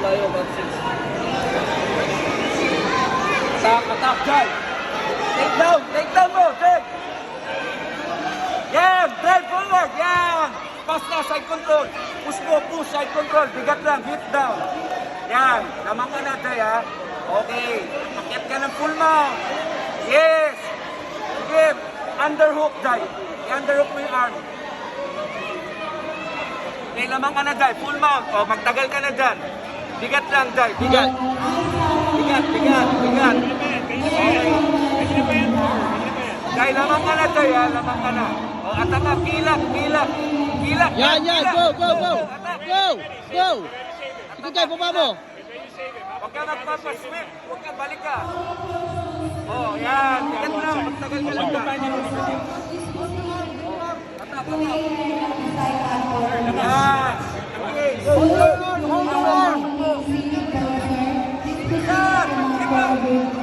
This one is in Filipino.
tayo, boxing. Attack, attack, Jai. Take down mo, take. Yan, drive forward, yan. Pass na, side control. Push mo, push, side control. Bigat lang, hit down. Yan, tamang ka na, Jai, ha. Okay, akit ka ng full mount. Yes. Sige, underhook, Jai. I-underhook mo yung arm. Okay, lamang ka na, Jai. Full mount. O, magtagal ka na dyan. Bigat lang, Jai. Bigat. Bigat, bigat, bigat. Okay. Jai, lamang ka na, Jai, ha. Lamang ka na. O, atak ka. Kilak, kilak. Kilak. Yan, yan. Kilak. Go, go, go. Atak. Go, go. Sige, Jai, baba mo. Huwag ka magpapaswim. Huwag ka, balik ka. Oh, yan. Bigat lang. Magtagal ka lang. Atak, atak. Yan. Okay. Hold on. Hold on. Yan. Keep up.